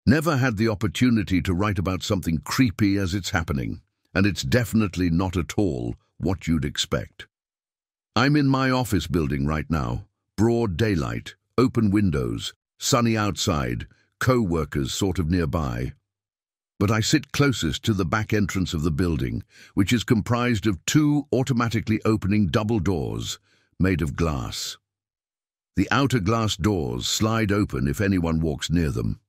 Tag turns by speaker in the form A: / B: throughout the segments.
A: Never had the opportunity to write about something creepy as it's happening, and it's definitely not at all what you'd expect. I'm in my office building right now. Broad daylight, open windows, sunny outside, co-workers sort of nearby. But I sit closest to the back entrance of the building, which is comprised of two automatically opening double doors made of glass. The outer glass doors slide open if anyone walks near them.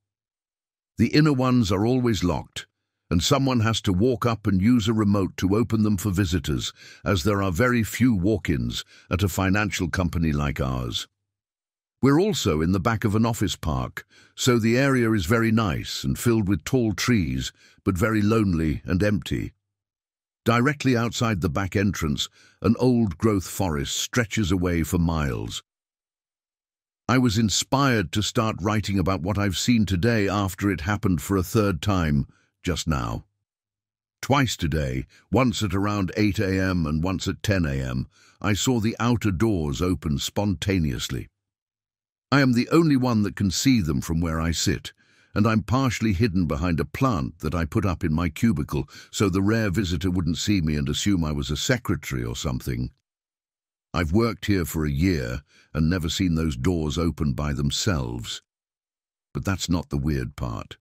A: The inner ones are always locked, and someone has to walk up and use a remote to open them for visitors, as there are very few walk-ins at a financial company like ours. We're also in the back of an office park, so the area is very nice and filled with tall trees, but very lonely and empty. Directly outside the back entrance, an old-growth forest stretches away for miles. I was inspired to start writing about what I've seen today after it happened for a third time just now. Twice today, once at around 8 a.m. and once at 10 a.m., I saw the outer doors open spontaneously. I am the only one that can see them from where I sit, and I'm partially hidden behind a plant that I put up in my cubicle so the rare visitor wouldn't see me and assume I was a secretary or something. I've worked here for a year and never seen those doors open by themselves. But that's not the weird part.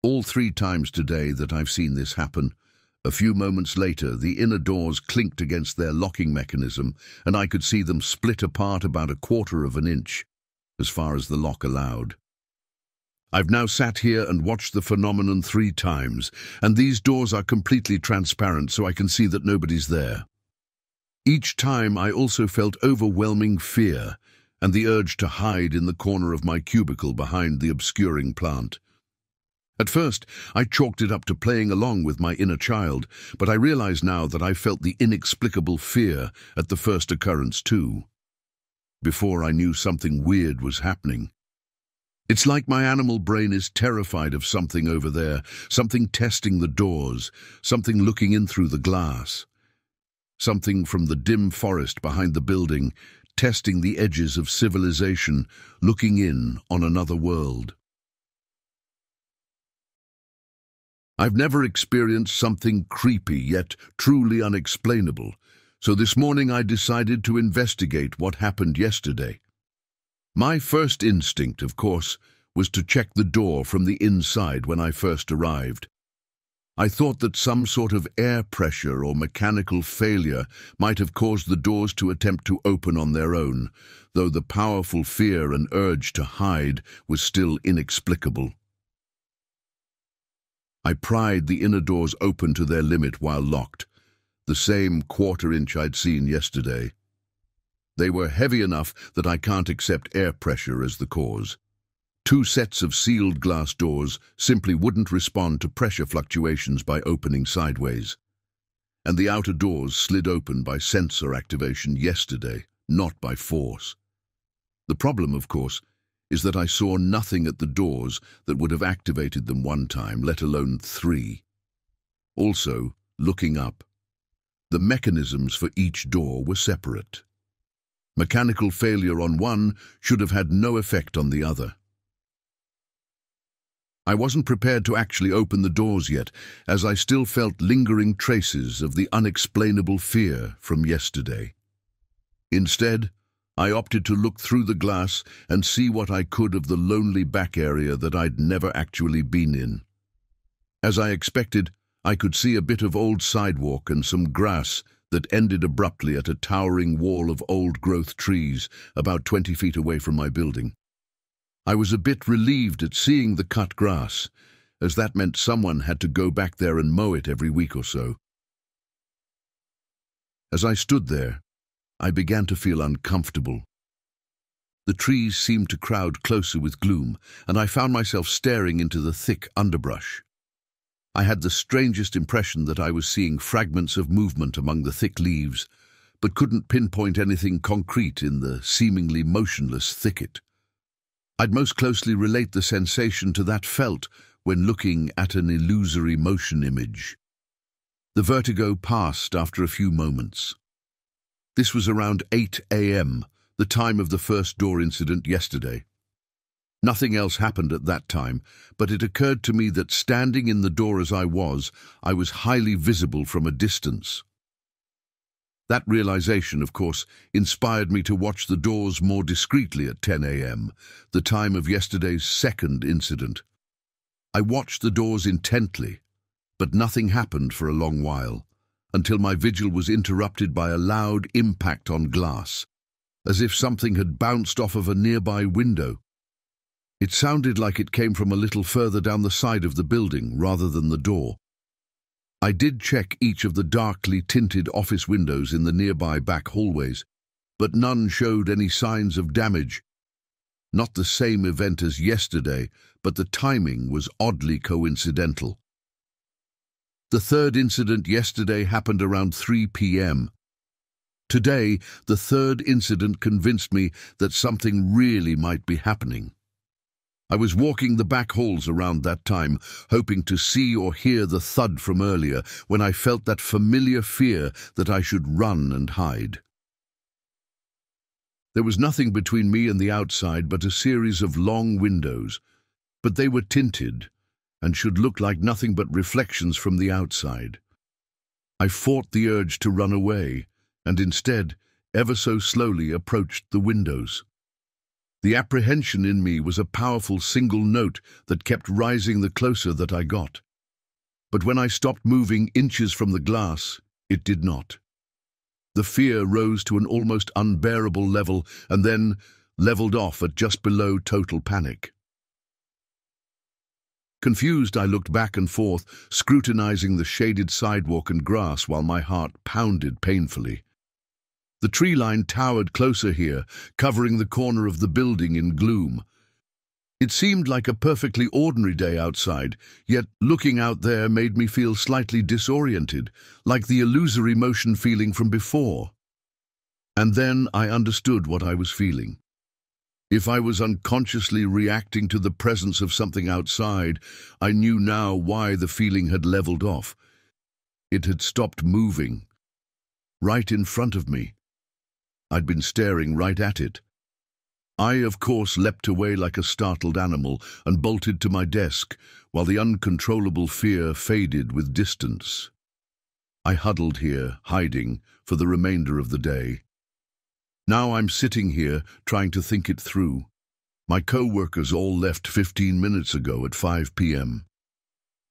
A: All 3 times today that I've seen this happen, a few moments later the inner doors clinked against their locking mechanism and I could see them split apart about 1/4 of an inch, as far as the lock allowed. I've now sat here and watched the phenomenon 3 times, and these doors are completely transparent so I can see that nobody's there. Each time I also felt overwhelming fear and the urge to hide in the corner of my cubicle behind the obscuring plant. At first, I chalked it up to playing along with my inner child, but I realize now that I felt the inexplicable fear at the first occurrence too. Before I knew something weird was happening. It's like my animal brain is terrified of something over there, something testing the doors, something looking in through the glass. Something from the dim forest behind the building, testing the edges of civilization, looking in on another world. I've never experienced something creepy yet truly unexplainable, so this morning I decided to investigate what happened yesterday. My first instinct, of course, was to check the door from the inside when I first arrived. I thought that some sort of air pressure or mechanical failure might have caused the doors to attempt to open on their own, though the powerful fear and urge to hide was still inexplicable. I pried the inner doors open to their limit while locked, the same 1/4 inch I'd seen yesterday. They were heavy enough that I can't accept air pressure as the cause. 2 sets of sealed glass doors simply wouldn't respond to pressure fluctuations by opening sideways. And the outer doors slid open by sensor activation yesterday, not by force. The problem, of course, is that I saw nothing at the doors that would have activated them 1 time, let alone 3. Also, looking up, the mechanisms for each door were separate. Mechanical failure on one should have had no effect on the other. I wasn't prepared to actually open the doors yet, as I still felt lingering traces of the unexplainable fear from yesterday. Instead, I opted to look through the glass and see what I could of the lonely back area that I'd never actually been in. As I expected, I could see a bit of old sidewalk and some grass that ended abruptly at a towering wall of old-growth trees about 20 feet away from my building. I was a bit relieved at seeing the cut grass, as that meant someone had to go back there and mow it every week or so. As I stood there, I began to feel uncomfortable. The trees seemed to crowd closer with gloom, and I found myself staring into the thick underbrush. I had the strangest impression that I was seeing fragments of movement among the thick leaves, but couldn't pinpoint anything concrete in the seemingly motionless thicket. I'd most closely relate the sensation to that felt when looking at an illusory motion image. The vertigo passed after a few moments. This was around 8 a.m., the time of the first door incident yesterday. Nothing else happened at that time, but it occurred to me that standing in the door as I was highly visible from a distance. That realization, of course, inspired me to watch the doors more discreetly at 10 a.m., the time of yesterday's second incident. I watched the doors intently, but nothing happened for a long while, until my vigil was interrupted by a loud impact on glass, as if something had bounced off of a nearby window. It sounded like it came from a little further down the side of the building rather than the door. I did check each of the darkly tinted office windows in the nearby back hallways, but none showed any signs of damage. Not the same event as yesterday, but the timing was oddly coincidental. The third incident yesterday happened around 3 p.m. Today, the third incident convinced me that something really might be happening. I was walking the back halls around that time, hoping to see or hear the thud from earlier, when I felt that familiar fear that I should run and hide. There was nothing between me and the outside but a series of long windows, but they were tinted and should look like nothing but reflections from the outside. I fought the urge to run away, and instead, ever so slowly approached the windows. The apprehension in me was a powerful single note that kept rising the closer that I got. But when I stopped moving inches from the glass, it did not. The fear rose to an almost unbearable level and then leveled off at just below total panic. Confused, I looked back and forth, scrutinizing the shaded sidewalk and grass while my heart pounded painfully. The tree line towered closer here, covering the corner of the building in gloom. It seemed like a perfectly ordinary day outside, yet looking out there made me feel slightly disoriented, like the illusory motion feeling from before. And then I understood what I was feeling. If I was unconsciously reacting to the presence of something outside, I knew now why the feeling had leveled off. It had stopped moving. Right in front of me. I'd been staring right at it. I, of course, leapt away like a startled animal and bolted to my desk, while the uncontrollable fear faded with distance. I huddled here, hiding, for the remainder of the day. Now I'm sitting here, trying to think it through. My co-workers all left 15 minutes ago at 5 p.m.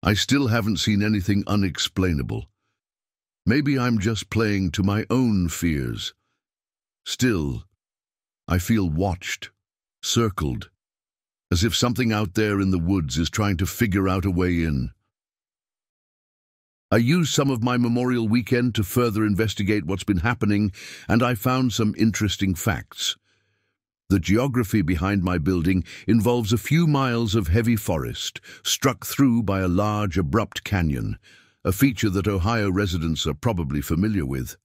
A: I still haven't seen anything unexplainable. Maybe I'm just playing to my own fears. Still, I feel watched, circled, as if something out there in the woods is trying to figure out a way in. I used some of my Memorial Weekend to further investigate what's been happening, and I found some interesting facts. The geography behind my building involves a few miles of heavy forest, struck through by a large, abrupt canyon, a feature that Ohio residents are probably familiar with.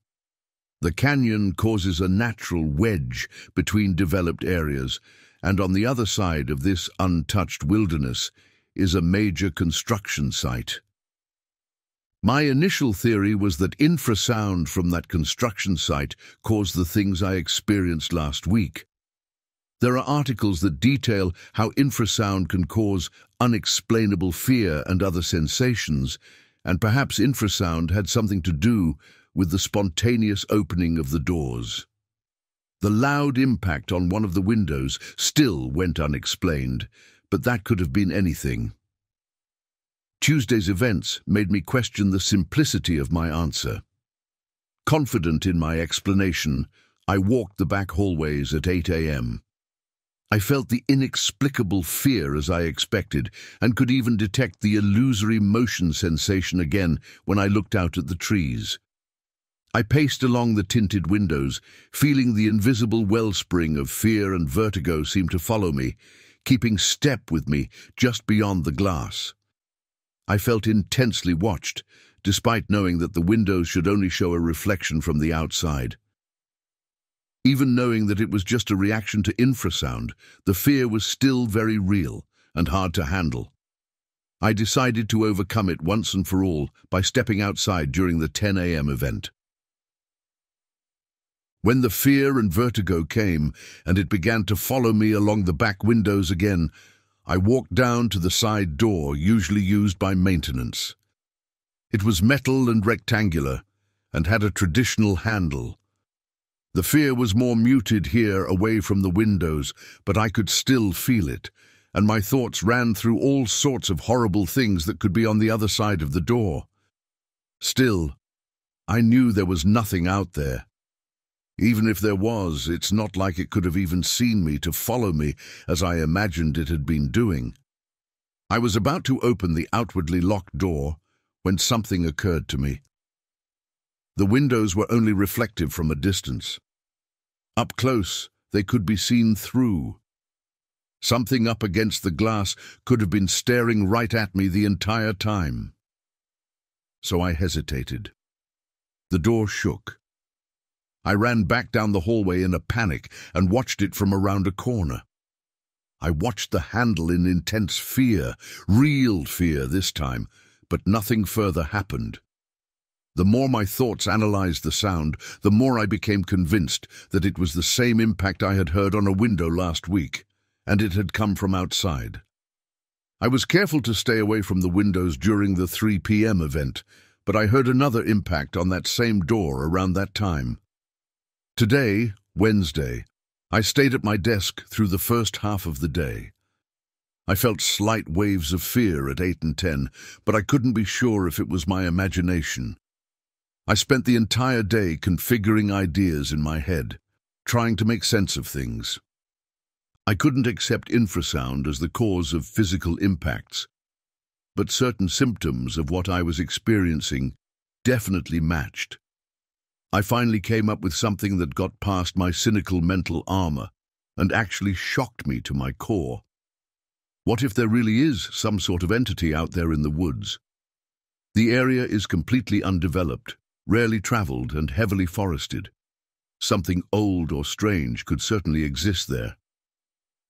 A: The canyon causes a natural wedge between developed areas, and on the other side of this untouched wilderness is a major construction site. My initial theory was that infrasound from that construction site caused the things I experienced last week. There are articles that detail how infrasound can cause unexplainable fear and other sensations, and perhaps infrasound had something to do with the spontaneous opening of the doors. The loud impact on one of the windows still went unexplained, but that could have been anything. Tuesday's events made me question the simplicity of my answer. Confident in my explanation, I walked the back hallways at 8 a.m. I felt the inexplicable fear as I expected, and could even detect the illusory motion sensation again when I looked out at the trees. I paced along the tinted windows, feeling the invisible wellspring of fear and vertigo seem to follow me, keeping step with me just beyond the glass. I felt intensely watched, despite knowing that the windows should only show a reflection from the outside. Even knowing that it was just a reaction to infrasound, the fear was still very real and hard to handle. I decided to overcome it once and for all by stepping outside during the 10 a.m. event. When the fear and vertigo came, and it began to follow me along the back windows again, I walked down to the side door usually used by maintenance. It was metal and rectangular, and had a traditional handle. The fear was more muted here away from the windows, but I could still feel it, and my thoughts ran through all sorts of horrible things that could be on the other side of the door. Still, I knew there was nothing out there. Even if there was, it's not like it could have even seen me to follow me as I imagined it had been doing. I was about to open the outwardly locked door when something occurred to me. The windows were only reflective from a distance. Up close, they could be seen through. Something up against the glass could have been staring right at me the entire time. So I hesitated. The door shook. I ran back down the hallway in a panic and watched it from around a corner. I watched the handle in intense fear, real fear this time, but nothing further happened. The more my thoughts analyzed the sound, the more I became convinced that it was the same impact I had heard on a window last week, and it had come from outside. I was careful to stay away from the windows during the 3 p.m. event, but I heard another impact on that same door around that time. Today, Wednesday, I stayed at my desk through the first half of the day. I felt slight waves of fear at 8 and 10, but I couldn't be sure if it was my imagination. I spent the entire day configuring ideas in my head, trying to make sense of things. I couldn't accept infrasound as the cause of physical impacts, but certain symptoms of what I was experiencing definitely matched. I finally came up with something that got past my cynical mental armor and actually shocked me to my core. What if there really is some sort of entity out there in the woods? The area is completely undeveloped, rarely traveled, and heavily forested. Something old or strange could certainly exist there.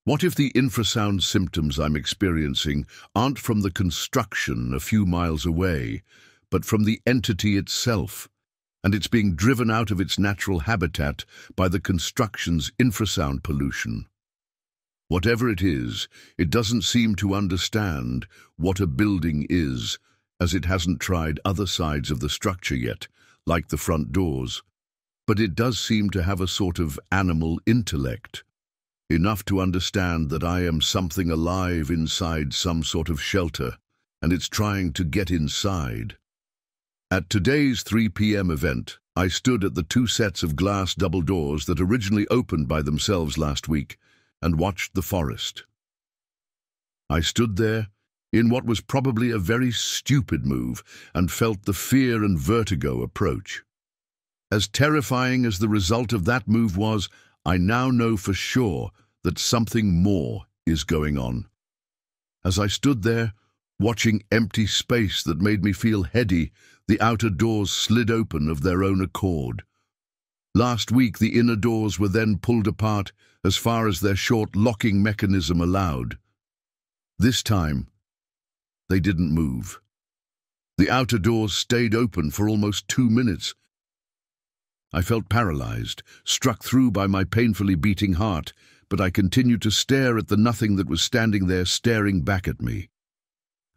A: What if the infrasound symptoms I'm experiencing aren't from the construction a few miles away, but from the entity itself, and it's being driven out of its natural habitat by the construction's infrasound pollution? Whatever it is, it doesn't seem to understand what a building is, as it hasn't tried other sides of the structure yet, like the front doors. But it does seem to have a sort of animal intellect, enough to understand that I am something alive inside some sort of shelter, and it's trying to get inside. At today's 3 p.m. event, I stood at the 2 sets of glass double doors that originally opened by themselves last week and watched the forest. I stood there in what was probably a very stupid move and felt the fear and vertigo approach. As terrifying as the result of that move was, I now know for sure that something more is going on. As I stood there, watching empty space that made me feel heady, the outer doors slid open of their own accord. Last week, the inner doors were then pulled apart as far as their short locking mechanism allowed. This time, they didn't move. The outer doors stayed open for almost 2 minutes. I felt paralyzed, struck through by my painfully beating heart, but I continued to stare at the nothing that was standing there staring back at me.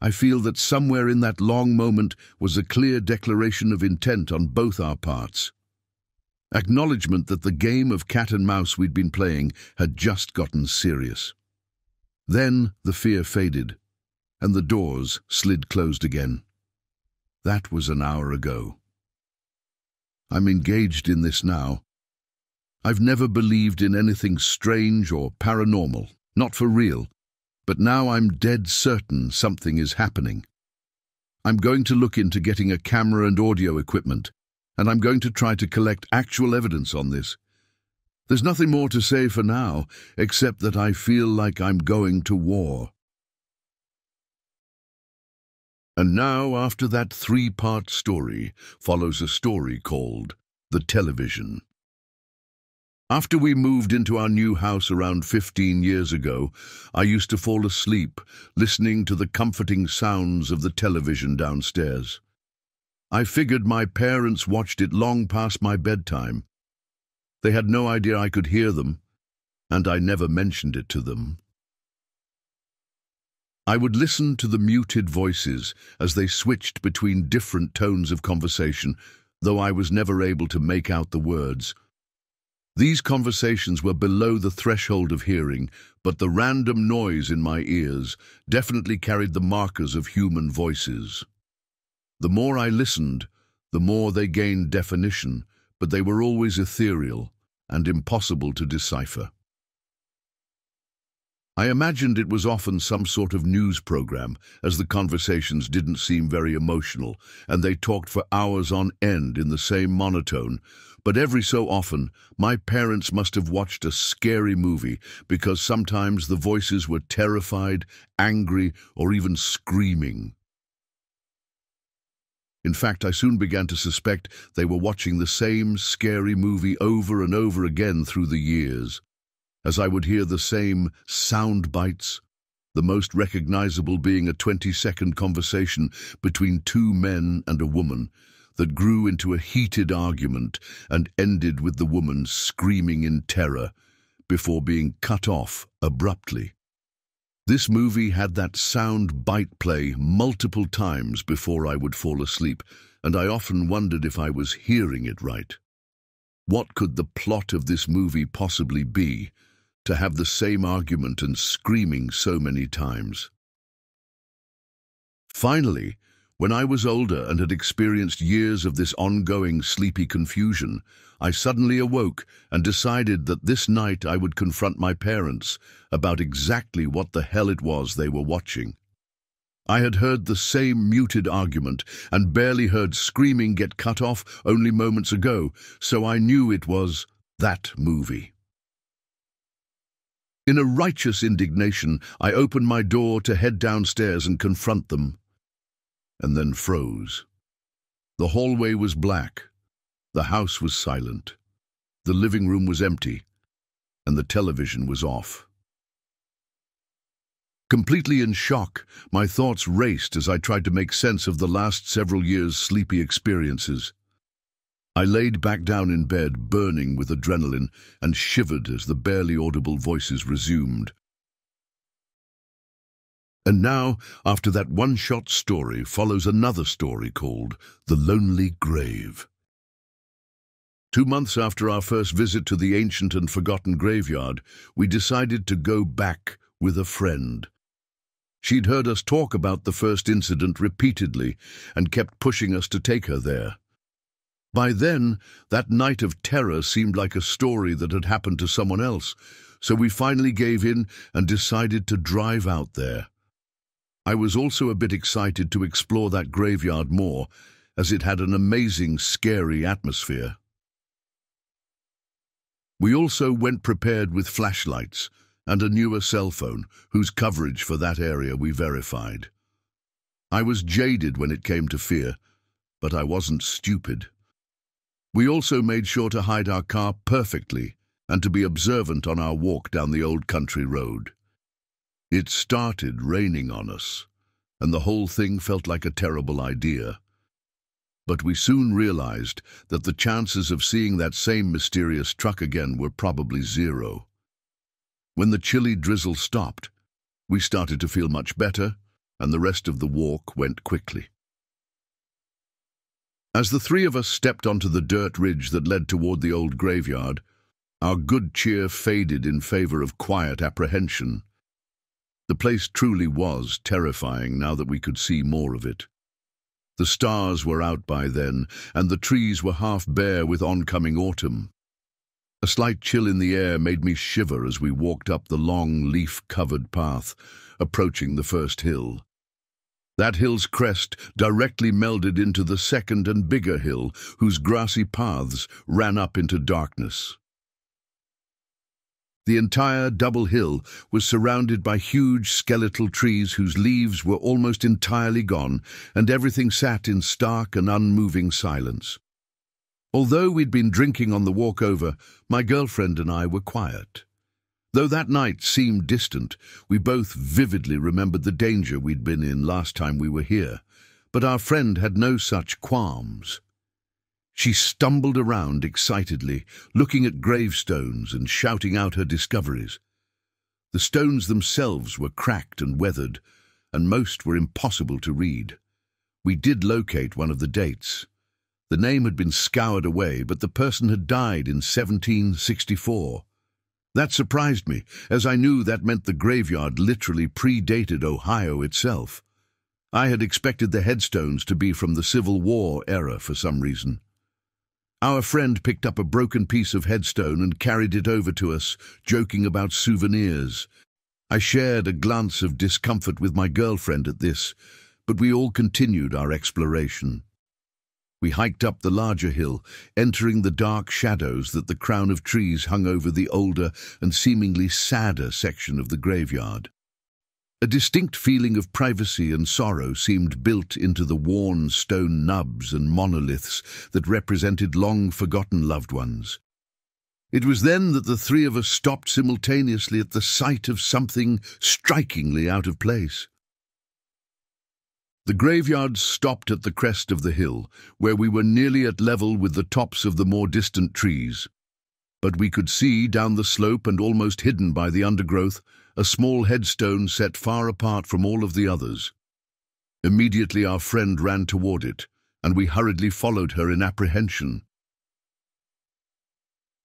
A: I feel that somewhere in that long moment was a clear declaration of intent on both our parts. Acknowledgement that the game of cat and mouse we'd been playing had just gotten serious. Then the fear faded, and the doors slid closed again. That was an hour ago. I'm engaged in this now. I've never believed in anything strange or paranormal, not for real, but now I'm dead certain something is happening. I'm going to look into getting a camera and audio equipment, and I'm going to try to collect actual evidence on this. There's nothing more to say for now, except that I feel like I'm going to war. And now, after that 3-part story, follows a story called The Television. After we moved into our new house around 15 years ago, I used to fall asleep, listening to the comforting sounds of the television downstairs. I figured my parents watched it long past my bedtime. They had no idea I could hear them, and I never mentioned it to them. I would listen to the muted voices as they switched between different tones of conversation, though I was never able to make out the words. These conversations were below the threshold of hearing, but the random noise in my ears definitely carried the markers of human voices. The more I listened, the more they gained definition, but they were always ethereal and impossible to decipher. I imagined it was often some sort of news program, as the conversations didn't seem very emotional, and they talked for hours on end in the same monotone. But every so often, my parents must have watched a scary movie, because sometimes the voices were terrified, angry, or even screaming. In fact, I soon began to suspect they were watching the same scary movie over and over again through the years, as I would hear the same sound bites, the most recognizable being a 20-second conversation between two men and a woman that grew into a heated argument and ended with the woman screaming in terror before being cut off abruptly. This movie had that sound bite play multiple times before I would fall asleep, and I often wondered if I was hearing it right. What could the plot of this movie possibly be, to have the same argument and screaming so many times? Finally, when I was older and had experienced years of this ongoing sleepy confusion, I suddenly awoke and decided that this night I would confront my parents about exactly what the hell it was they were watching. I had heard the same muted argument and barely heard screaming get cut off only moments ago, so I knew it was that movie. In a righteous indignation, I opened my door to head downstairs and confront them, and then froze. The hallway was black, the house was silent, the living room was empty, and the television was off. Completely in shock, my thoughts raced as I tried to make sense of the last several years' sleepy experiences. I laid back down in bed, burning with adrenaline, and shivered as the barely audible voices resumed. And now, after that one-shot story, follows another story called The Lonely Grave. 2 months after our first visit to the ancient and forgotten graveyard, we decided to go back with a friend. She'd heard us talk about the first incident repeatedly and kept pushing us to take her there. By then, that night of terror seemed like a story that had happened to someone else, so we finally gave in and decided to drive out there. I was also a bit excited to explore that graveyard more, as it had an amazing, scary atmosphere. We also went prepared with flashlights and a newer cell phone, whose coverage for that area we verified. I was jaded when it came to fear, but I wasn't stupid. We also made sure to hide our car perfectly and to be observant on our walk down the old country road. It started raining on us, and the whole thing felt like a terrible idea. But we soon realized that the chances of seeing that same mysterious truck again were probably zero. When the chilly drizzle stopped, we started to feel much better, and the rest of the walk went quickly. As the three of us stepped onto the dirt ridge that led toward the old graveyard, our good cheer faded in favor of quiet apprehension. The place truly was terrifying now that we could see more of it. The stars were out by then, and the trees were half bare with oncoming autumn. A slight chill in the air made me shiver as we walked up the long, leaf-covered path, approaching the first hill. That hill's crest directly melded into the second and bigger hill, whose grassy paths ran up into darkness. The entire double hill was surrounded by huge skeletal trees whose leaves were almost entirely gone, and everything sat in stark and unmoving silence. Although we'd been drinking on the walk over, my girlfriend and I were quiet. Though that night seemed distant, we both vividly remembered the danger we'd been in last time we were here, but our friend had no such qualms. She stumbled around excitedly, looking at gravestones and shouting out her discoveries. The stones themselves were cracked and weathered, and most were impossible to read. We did locate one of the dates. The name had been scoured away, but the person had died in 1764. That surprised me, as I knew that meant the graveyard literally predated Ohio itself. I had expected the headstones to be from the Civil War era for some reason. Our friend picked up a broken piece of headstone and carried it over to us, joking about souvenirs. I shared a glance of discomfort with my girlfriend at this, but we all continued our exploration. We hiked up the larger hill, entering the dark shadows that the crown of trees hung over the older and seemingly sadder section of the graveyard. A distinct feeling of privacy and sorrow seemed built into the worn stone nubs and monoliths that represented long-forgotten loved ones. It was then that the three of us stopped simultaneously at the sight of something strikingly out of place. The graveyard stopped at the crest of the hill, where we were nearly at level with the tops of the more distant trees. But we could see down the slope and almost hidden by the undergrowth, a small headstone set far apart from all of the others. Immediately our friend ran toward it, and we hurriedly followed her in apprehension.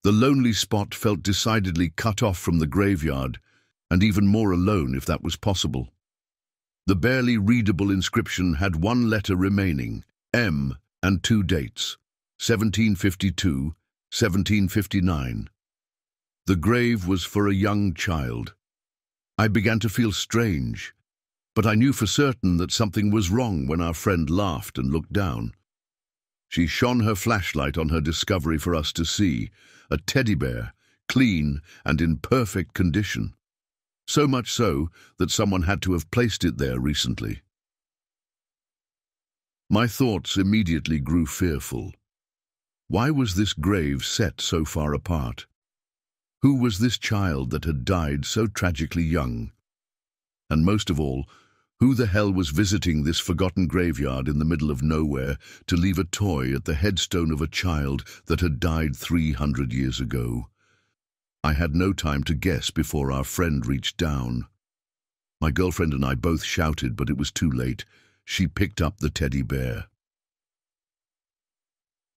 A: The lonely spot felt decidedly cut off from the graveyard, and even more alone if that was possible. The barely readable inscription had one letter remaining, M, and two dates, 1752, 1759. The grave was for a young child. I began to feel strange, but I knew for certain that something was wrong when our friend laughed and looked down. She shone her flashlight on her discovery for us to see, a teddy bear, clean and in perfect condition. So much so that someone had to have placed it there recently. My thoughts immediately grew fearful. Why was this grave set so far apart? Who was this child that had died so tragically young? And most of all, who the hell was visiting this forgotten graveyard in the middle of nowhere to leave a toy at the headstone of a child that had died 300 years ago? I had no time to guess before our friend reached down. My girlfriend and I both shouted, but it was too late. She picked up the teddy bear.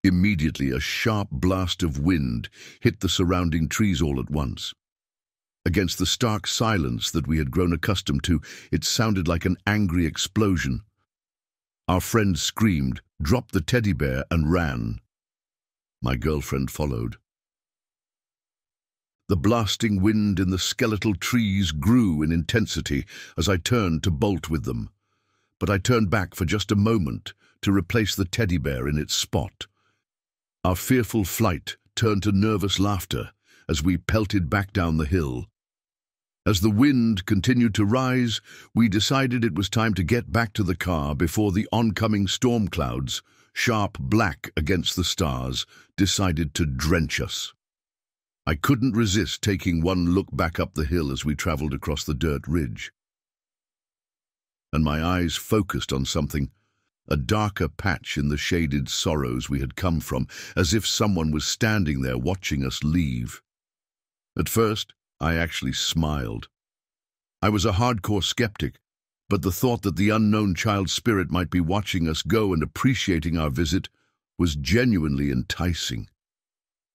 A: Immediately, a sharp blast of wind hit the surrounding trees all at once. Against the stark silence that we had grown accustomed to, it sounded like an angry explosion. Our friend screamed, dropped the teddy bear, and ran. My girlfriend followed. The blasting wind in the skeletal trees grew in intensity as I turned to bolt with them. But I turned back for just a moment to replace the teddy bear in its spot. Our fearful flight turned to nervous laughter as we pelted back down the hill. As the wind continued to rise, we decided it was time to get back to the car before the oncoming storm clouds, sharp black against the stars, decided to drench us. I couldn't resist taking one look back up the hill as we traveled across the dirt ridge. And my eyes focused on something, a darker patch in the shaded sorrows we had come from, as if someone was standing there watching us leave. At first, I actually smiled. I was a hardcore skeptic, but the thought that the unknown child spirit might be watching us go and appreciating our visit was genuinely enticing.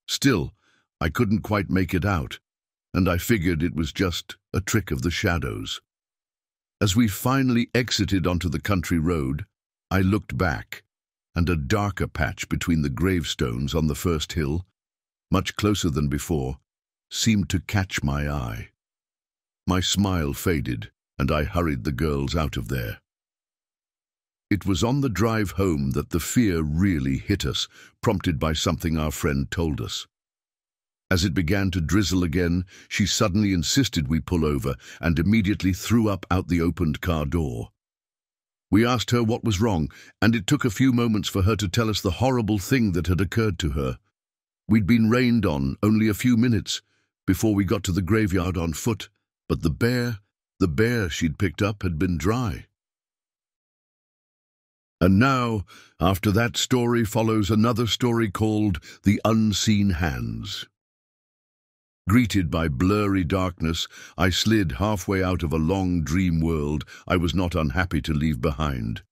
A: Still, I couldn't quite make it out, and I figured it was just a trick of the shadows. As we finally exited onto the country road, I looked back, and a darker patch between the gravestones on the first hill, much closer than before, seemed to catch my eye. My smile faded, and I hurried the girls out of there. It was on the drive home that the fear really hit us, prompted by something our friend told us. As it began to drizzle again, she suddenly insisted we pull over and immediately threw up out the opened car door. We asked her what was wrong, and it took a few moments for her to tell us the horrible thing that had occurred to her. We'd been rained on only a few minutes before we got to the graveyard on foot, but the bear she'd picked up had been dry. And now, after that story follows another story called The Unseen Hands. Greeted by blurry darkness, I slid halfway out of a long dream world I was not unhappy to leave behind.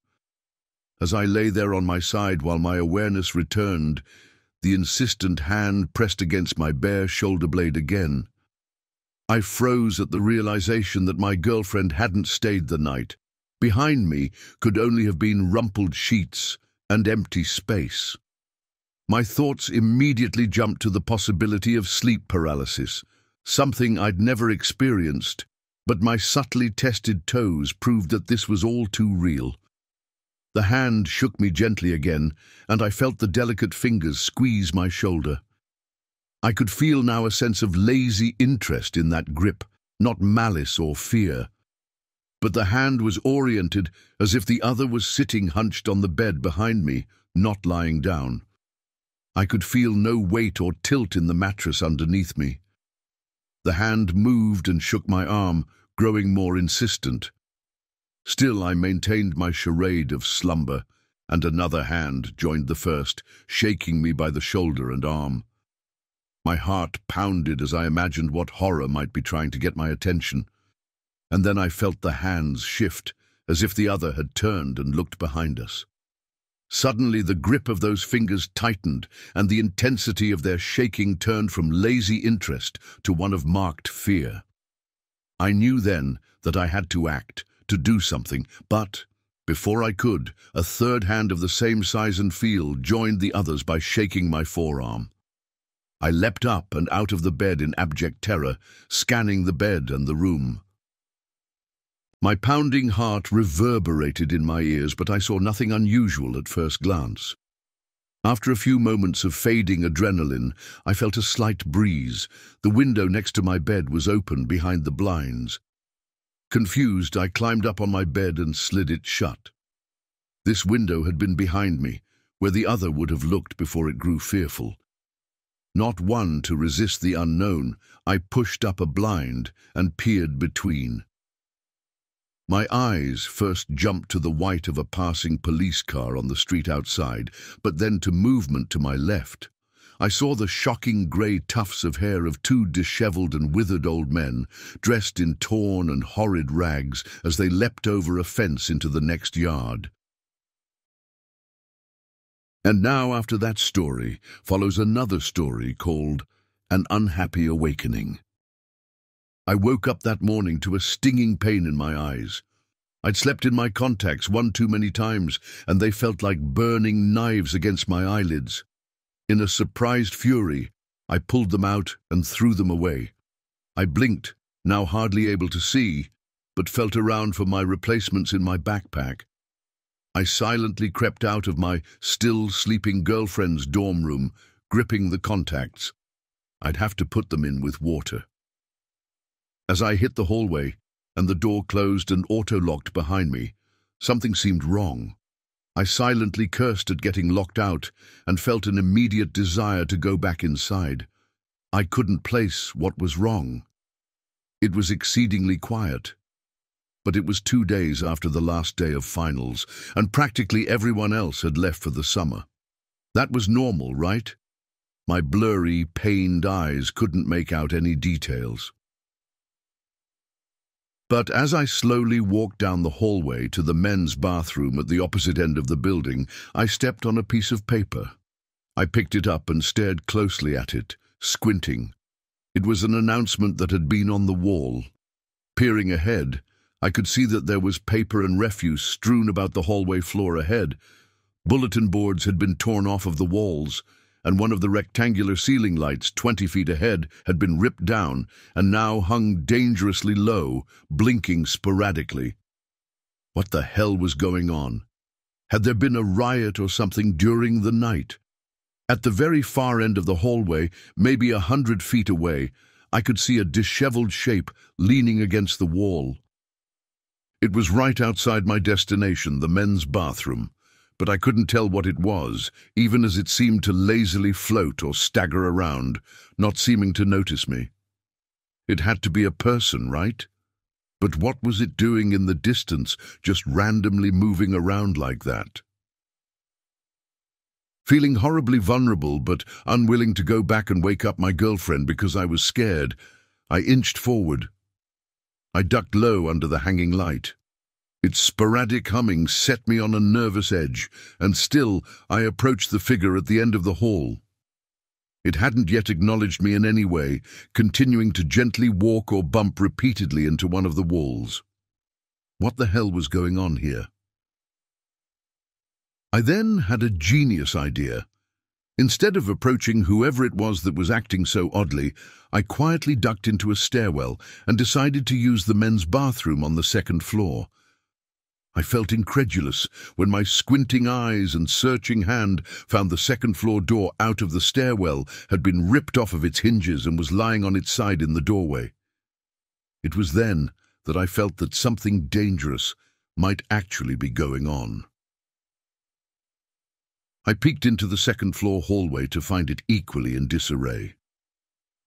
A: As I lay there on my side while my awareness returned, the insistent hand pressed against my bare shoulder blade again. I froze at the realization that my girlfriend hadn't stayed the night. Behind me could only have been rumpled sheets and empty space. My thoughts immediately jumped to the possibility of sleep paralysis, something I'd never experienced, but my subtly tested toes proved that this was all too real. The hand shook me gently again, and I felt the delicate fingers squeeze my shoulder. I could feel now a sense of lazy interest in that grip, not malice or fear. But the hand was oriented as if the other was sitting hunched on the bed behind me, not lying down. I could feel no weight or tilt in the mattress underneath me. The hand moved and shook my arm, growing more insistent. Still I maintained my charade of slumber, and another hand joined the first, shaking me by the shoulder and arm. My heart pounded as I imagined what horror might be trying to get my attention. And then I felt the hands shift, as if the other had turned and looked behind us. Suddenly the grip of those fingers tightened, and the intensity of their shaking turned from lazy interest to one of marked fear. I knew then that I had to act, to do something, but before I could, a third hand of the same size and feel joined the others by shaking my forearm. I leapt up and out of the bed in abject terror, scanning the bed and the room. My pounding heart reverberated in my ears, but I saw nothing unusual at first glance. After a few moments of fading adrenaline, I felt a slight breeze. The window next to my bed was open behind the blinds. Confused, I climbed up on my bed and slid it shut. This window had been behind me, where the other would have looked before it grew fearful. Not one to resist the unknown, I pushed up a blind and peered between. My eyes first jumped to the white of a passing police car on the street outside, but then to movement to my left. I saw the shocking grey tufts of hair of two dishevelled and withered old men, dressed in torn and horrid rags, as they leapt over a fence into the next yard. And now, after that story, follows another story called An Unhappy Awakening. I woke up that morning to a stinging pain in my eyes. I'd slept in my contacts one too many times, and they felt like burning knives against my eyelids. In a surprised fury, I pulled them out and threw them away. I blinked, now hardly able to see, but felt around for my replacements in my backpack. I silently crept out of my still sleeping girlfriend's dorm room, gripping the contacts. I'd have to put them in with water. As I hit the hallway, and the door closed and auto-locked behind me, something seemed wrong. I silently cursed at getting locked out and felt an immediate desire to go back inside. I couldn't place what was wrong. It was exceedingly quiet. But it was 2 days after the last day of finals, and practically everyone else had left for the summer. That was normal, right? My blurry, pained eyes couldn't make out any details. But as I slowly walked down the hallway to the men's bathroom at the opposite end of the building, I stepped on a piece of paper. I picked it up and stared closely at it, squinting. It was an announcement that had been on the wall. Peering ahead, I could see that there was paper and refuse strewn about the hallway floor ahead. Bulletin boards had been torn off of the walls, and one of the rectangular ceiling lights 20 feet ahead had been ripped down and now hung dangerously low, blinking sporadically. What the hell was going on? Had there been a riot or something during the night? At the very far end of the hallway, maybe 100 feet away, I could see a disheveled shape leaning against the wall. It was right outside my destination, the men's bathroom, but I couldn't tell what it was, even as it seemed to lazily float or stagger around, not seeming to notice me. It had to be a person, right? But what was it doing in the distance, just randomly moving around like that? Feeling horribly vulnerable but unwilling to go back and wake up my girlfriend because I was scared, I inched forward. I ducked low under the hanging light. Its sporadic humming set me on a nervous edge, and still I approached the figure at the end of the hall. It hadn't yet acknowledged me in any way, continuing to gently walk or bump repeatedly into one of the walls. What the hell was going on here? I then had a genius idea. Instead of approaching whoever it was that was acting so oddly, I quietly ducked into a stairwell and decided to use the men's bathroom on the second floor. I felt incredulous when my squinting eyes and searching hand found the second-floor door out of the stairwell had been ripped off of its hinges and was lying on its side in the doorway. It was then that I felt that something dangerous might actually be going on. I peeked into the second-floor hallway to find it equally in disarray.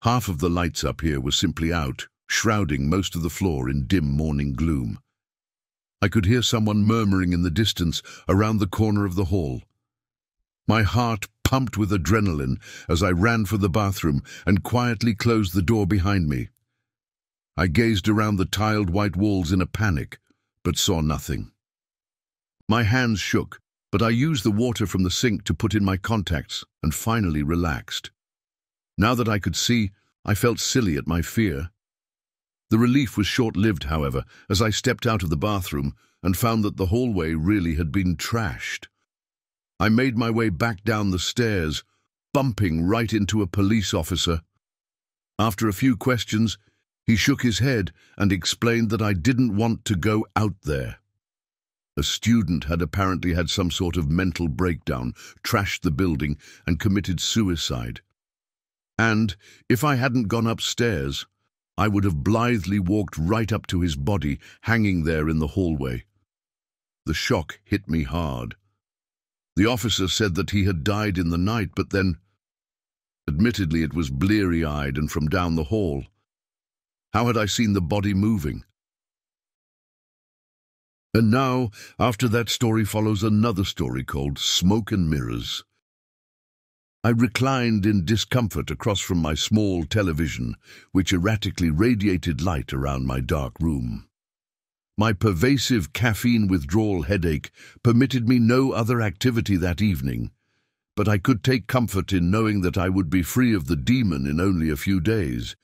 A: Half of the lights up here were simply out, shrouding most of the floor in dim morning gloom. I could hear someone murmuring in the distance around the corner of the hall. My heart pumped with adrenaline as I ran for the bathroom and quietly closed the door behind me. I gazed around the tiled white walls in a panic, but saw nothing. My hands shook, but I used the water from the sink to put in my contacts and finally relaxed. Now that I could see, I felt silly at my fear. The relief was short-lived, however, as I stepped out of the bathroom and found that the hallway really had been trashed. I made my way back down the stairs, bumping right into a police officer. After a few questions, he shook his head and explained that I didn't want to go out there. A student had apparently had some sort of mental breakdown, trashed the building, and committed suicide. And if I hadn't gone upstairs, I would have blithely walked right up to his body, hanging there in the hallway. The shock hit me hard. The officer said that he had died in the night, but then, admittedly, it was bleary-eyed and from down the hall. How had I seen the body moving? And now, after that story follows another story called Smoke and Mirrors. I reclined in discomfort across from my small television, which erratically radiated light around my dark room. My pervasive caffeine withdrawal headache permitted me no other activity that evening, but I could take comfort in knowing that I would be free of the demon in only a few days.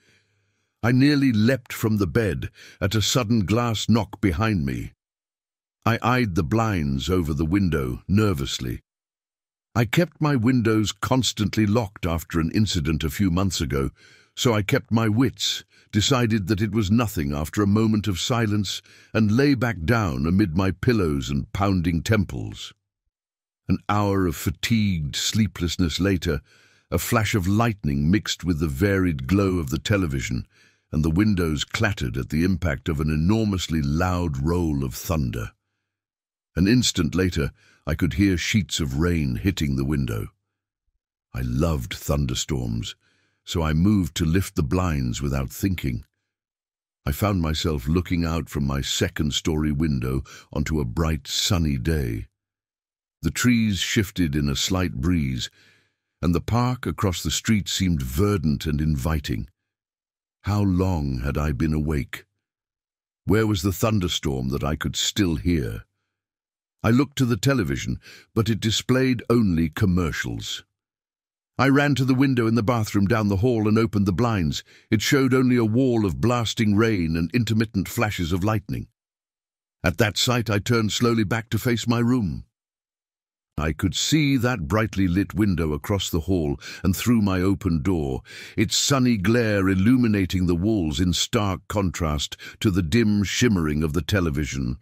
A: I nearly leapt from the bed at a sudden glass knock behind me. I eyed the blinds over the window nervously. I kept my windows constantly locked after an incident a few months ago, so I kept my wits, decided that it was nothing after a moment of silence, and lay back down amid my pillows and pounding temples. An hour of fatigued sleeplessness later, a flash of lightning mixed with the varied glow of the television, and the windows clattered at the impact of an enormously loud roll of thunder. An instant later, I could hear sheets of rain hitting the window. I loved thunderstorms, so I moved to lift the blinds without thinking. I found myself looking out from my second-story window onto a bright, sunny day. The trees shifted in a slight breeze, and the park across the street seemed verdant and inviting. How long had I been awake? Where was the thunderstorm that I could still hear? I looked to the television, but it displayed only commercials. I ran to the window in the bathroom down the hall and opened the blinds. It showed only a wall of blasting rain and intermittent flashes of lightning. At that sight, I turned slowly back to face my room. I could see that brightly lit window across the hall and through my open door, its sunny glare illuminating the walls in stark contrast to the dim shimmering of the television.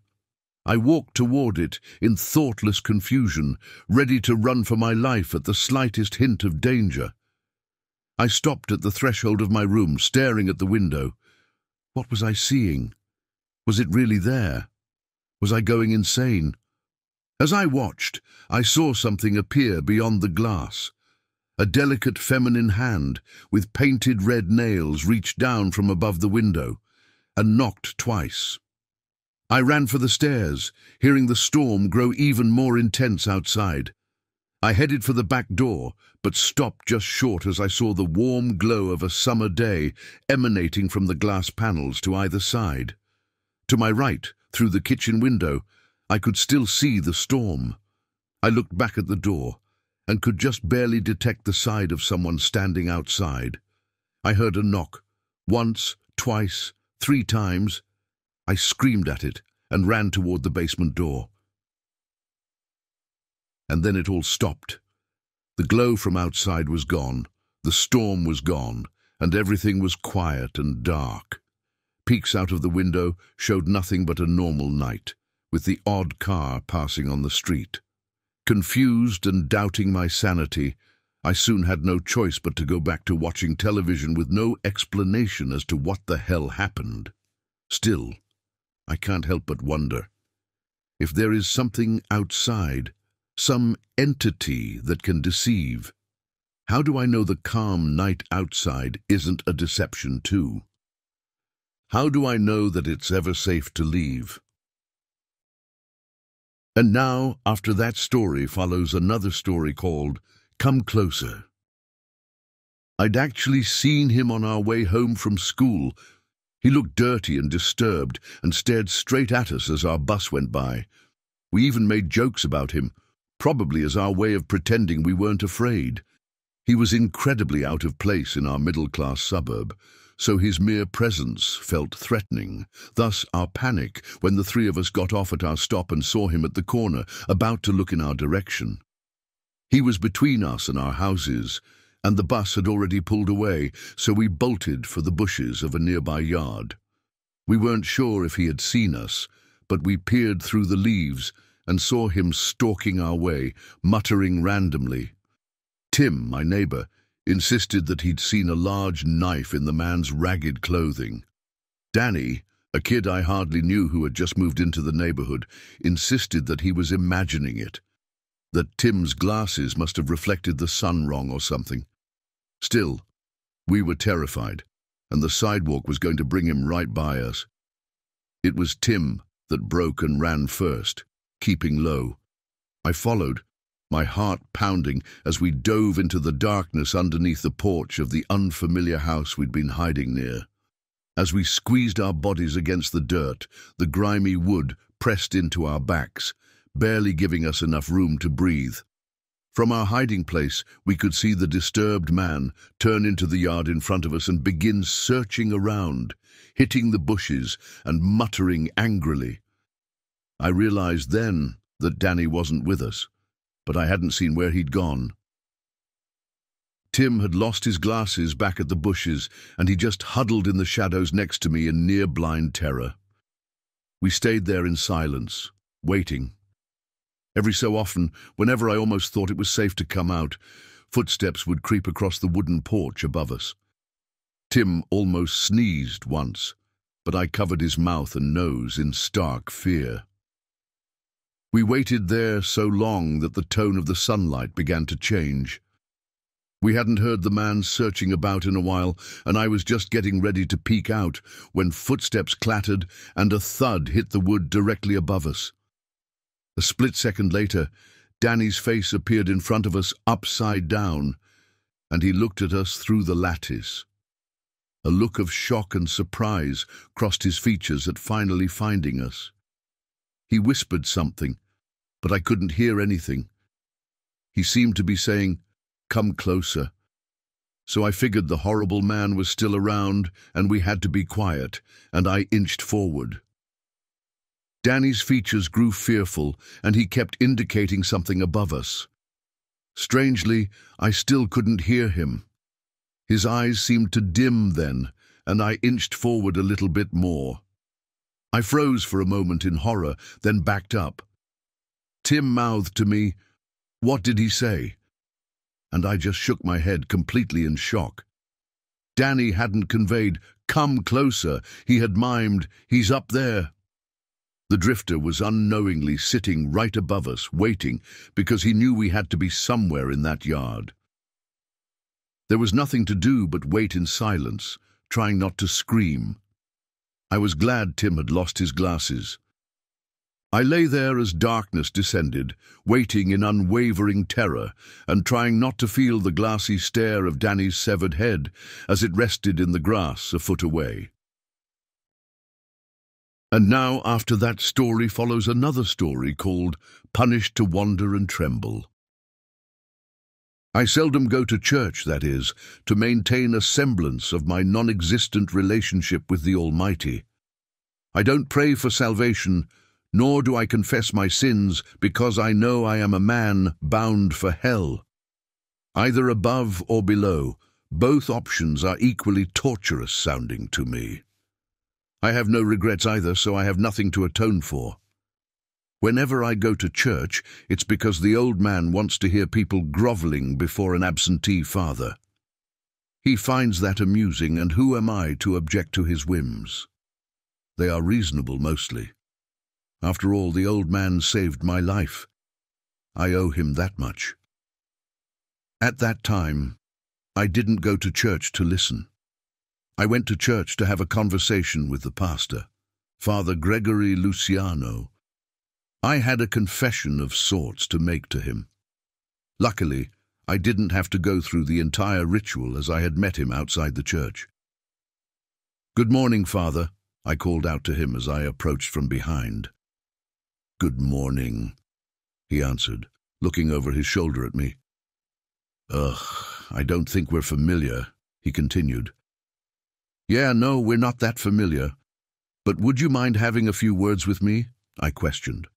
A: I walked toward it in thoughtless confusion, ready to run for my life at the slightest hint of danger. I stopped at the threshold of my room, staring at the window. What was I seeing? Was it really there? Was I going insane? As I watched, I saw something appear beyond the glass. A delicate feminine hand with painted red nails reached down from above the window and knocked twice. I ran for the stairs, hearing the storm grow even more intense outside. I headed for the back door, but stopped just short as I saw the warm glow of a summer day emanating from the glass panels to either side. To my right, through the kitchen window, I could still see the storm. I looked back at the door and could just barely detect the side of someone standing outside. I heard a knock, once, twice, 3 times. I screamed at it and ran toward the basement door. And then it all stopped. The glow from outside was gone, the storm was gone, and everything was quiet and dark. Peeks out of the window showed nothing but a normal night, with the odd car passing on the street. Confused and doubting my sanity, I soon had no choice but to go back to watching television with no explanation as to what the hell happened. Still, I can't help but wonder. If there is something outside, some entity that can deceive, how do I know the calm night outside isn't a deception too? How do I know that it's ever safe to leave? And now, after that story, follows another story called Come Closer. I'd actually seen him on our way home from school. He looked dirty and disturbed and stared straight at us as our bus went by. We even made jokes about him, probably as our way of pretending we weren't afraid. He was incredibly out of place in our middle-class suburb, so his mere presence felt threatening. Thus our panic when the 3 of us got off at our stop and saw him at the corner, about to look in our direction. He was between us and our houses, and the bus had already pulled away, so we bolted for the bushes of a nearby yard. We weren't sure if he had seen us, but we peered through the leaves and saw him stalking our way, muttering randomly. Tim, my neighbor, insisted that he'd seen a large knife in the man's ragged clothing. Danny, a kid I hardly knew who had just moved into the neighborhood, insisted that he was imagining it, that Tim's glasses must have reflected the sun wrong or something. Still, we were terrified, and the sidewalk was going to bring him right by us. It was Tim that broke and ran first, keeping low. I followed, my heart pounding as we dove into the darkness underneath the porch of the unfamiliar house we'd been hiding near. As we squeezed our bodies against the dirt, the grimy wood pressed into our backs, barely giving us enough room to breathe. From our hiding place, we could see the disturbed man turn into the yard in front of us and begin searching around, hitting the bushes and muttering angrily. I realized then that Danny wasn't with us, but I hadn't seen where he'd gone. Tim had lost his glasses back at the bushes, and he just huddled in the shadows next to me in near-blind terror. We stayed there in silence, waiting. Every so often, whenever I almost thought it was safe to come out, footsteps would creep across the wooden porch above us. Tim almost sneezed once, but I covered his mouth and nose in stark fear. We waited there so long that the tone of the sunlight began to change. We hadn't heard the man searching about in a while, and I was just getting ready to peek out when footsteps clattered and a thud hit the wood directly above us. A split second later, Danny's face appeared in front of us upside down, and he looked at us through the lattice. A look of shock and surprise crossed his features at finally finding us. He whispered something, but I couldn't hear anything. He seemed to be saying, "Come closer." So I figured the horrible man was still around and we had to be quiet, and I inched forward. Danny's features grew fearful, and he kept indicating something above us. Strangely, I still couldn't hear him. His eyes seemed to dim then, and I inched forward a little bit more. I froze for a moment in horror, then backed up. Tim mouthed to me, "What did he say?" And I just shook my head, completely in shock. Danny hadn't conveyed, "Come closer." He had mimed, "He's up there." The drifter was unknowingly sitting right above us, waiting, because he knew we had to be somewhere in that yard. There was nothing to do but wait in silence, trying not to scream. I was glad Tim had lost his glasses. I lay there as darkness descended, waiting in unwavering terror and trying not to feel the glassy stare of Danny's severed head as it rested in the grass a foot away. And now, after that story, follows another story called Punished to Wander and Tremble. I seldom go to church, that is, to maintain a semblance of my non-existent relationship with the Almighty. I don't pray for salvation, nor do I confess my sins, because I know I am a man bound for hell. Either above or below, both options are equally torturous sounding to me. I have no regrets either, so I have nothing to atone for. Whenever I go to church, it's because the old man wants to hear people grovelling before an absentee father. He finds that amusing, and who am I to object to his whims? They are reasonable mostly. After all, the old man saved my life. I owe him that much. At that time, I didn't go to church to listen. I went to church to have a conversation with the pastor, Father Gregory Luciano. I had a confession of sorts to make to him. Luckily, I didn't have to go through the entire ritual as I had met him outside the church. "Good morning, Father," I called out to him as I approached from behind. "Good morning," he answered, looking over his shoulder at me. I don't think we're familiar," he continued. "Yeah, no, we're not that familiar. But would you mind having a few words with me?" I questioned.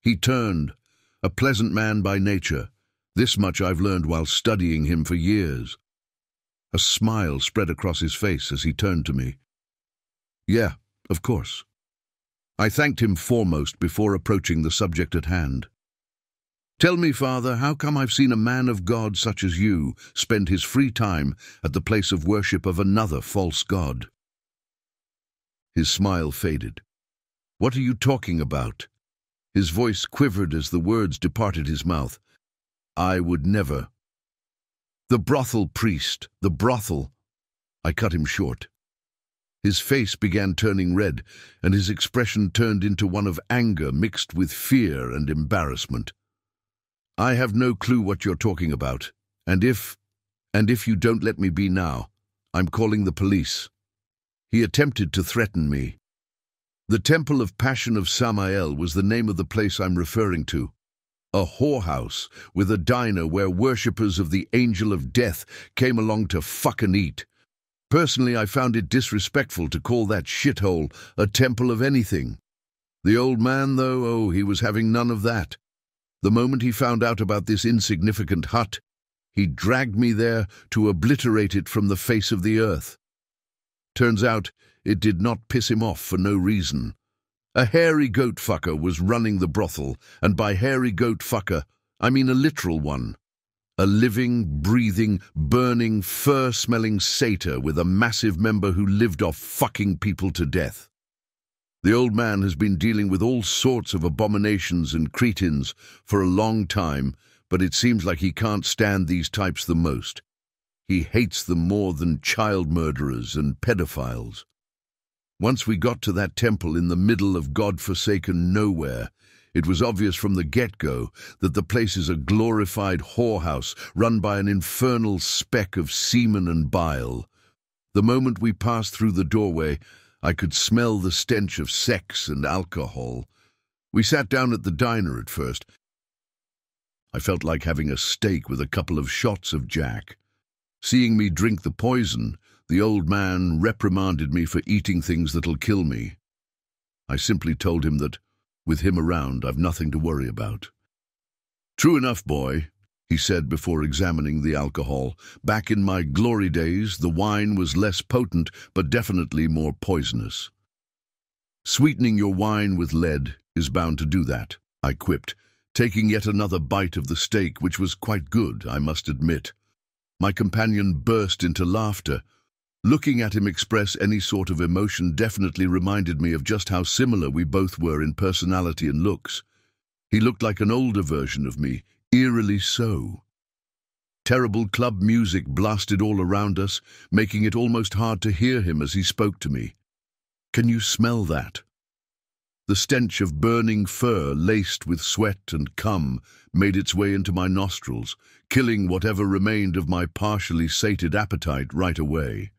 A: He turned, a pleasant man by nature. This much I've learned while studying him for years. A smile spread across his face as he turned to me. "Yeah, of course." I thanked him foremost before approaching the subject at hand. "Tell me, Father, how come I've seen a man of God such as you spend his free time at the place of worship of another false god?" His smile faded. "What are you talking about?" His voice quivered as the words departed his mouth. "I would never." "The brothel, priest, the brothel." I cut him short. His face began turning red, and his expression turned into one of anger mixed with fear and embarrassment. "I have no clue what you're talking about, and if you don't let me be now, I'm calling the police." He attempted to threaten me. The Temple of Passion of Samael was the name of the place I'm referring to. A whorehouse with a diner where worshippers of the Angel of Death came along to fuck and eat. Personally, I found it disrespectful to call that shithole a temple of anything. The old man, though, he was having none of that. The moment he found out about this insignificant hut, he dragged me there to obliterate it from the face of the earth. Turns out, it did not piss him off for no reason. A hairy goat fucker was running the brothel, and by hairy goat fucker, I mean a literal one. A living, breathing, burning, fur-smelling satyr with a massive member who lived off fucking people to death. The old man has been dealing with all sorts of abominations and cretins for a long time, but it seems like he can't stand these types the most. He hates them more than child murderers and pedophiles. Once we got to that temple in the middle of God-forsaken nowhere, it was obvious from the get-go that the place is a glorified whorehouse run by an infernal speck of semen and bile. The moment we passed through the doorway, I could smell the stench of sex and alcohol. We sat down at the diner at first. I felt like having a steak with a couple of shots of Jack. Seeing me drink the poison, the old man reprimanded me for eating things that'll kill me. I simply told him that, with him around, I've nothing to worry about. "True enough, boy," he said before examining the alcohol. "Back in my glory days, the wine was less potent, but definitely more poisonous." "Sweetening your wine with lead is bound to do that," I quipped, taking yet another bite of the steak, which was quite good, I must admit. My companion burst into laughter. Looking at him express any sort of emotion definitely reminded me of just how similar we both were in personality and looks. He looked like an older version of me, eerily so. Terrible club music blasted all around us, making it almost hard to hear him as he spoke to me. "Can you smell that?" The stench of burning fur laced with sweat and cum made its way into my nostrils, killing whatever remained of my partially sated appetite right away.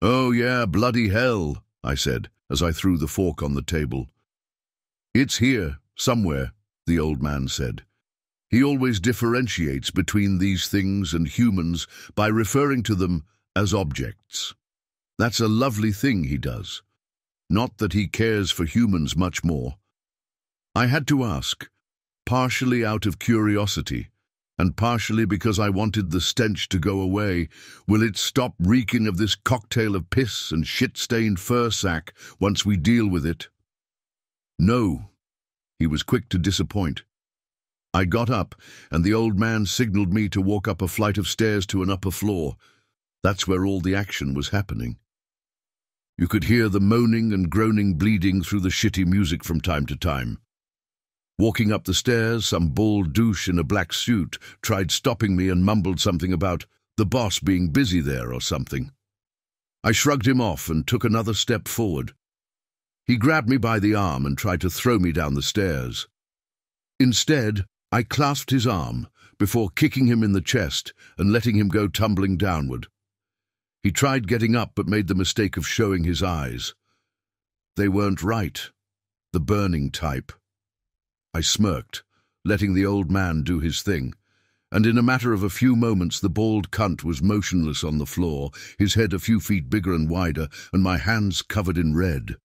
A: "Oh yeah, bloody hell," I said, as I threw the fork on the table. "It's here, somewhere," the old man said. He always differentiates between these things and humans by referring to them as objects. That's a lovely thing he does. Not that he cares for humans much more. I had to ask, partially out of curiosity, and partially because I wanted the stench to go away, will it stop reeking of this cocktail of piss and shit-stained fur sack once we deal with it? No. He was quick to disappoint. I got up, and the old man signaled me to walk up a flight of stairs to an upper floor. That's where all the action was happening. You could hear the moaning and groaning bleeding through the shitty music from time to time. Walking up the stairs, some bald douche in a black suit tried stopping me and mumbled something about the boss being busy there or something. I shrugged him off and took another step forward. He grabbed me by the arm and tried to throw me down the stairs. Instead, I clasped his arm before kicking him in the chest and letting him go tumbling downward. He tried getting up but made the mistake of showing his eyes. They weren't right, the burning type. I smirked, letting the old man do his thing, and in a matter of a few moments the bald cunt was motionless on the floor, his head a few feet bigger and wider, and my hands covered in red.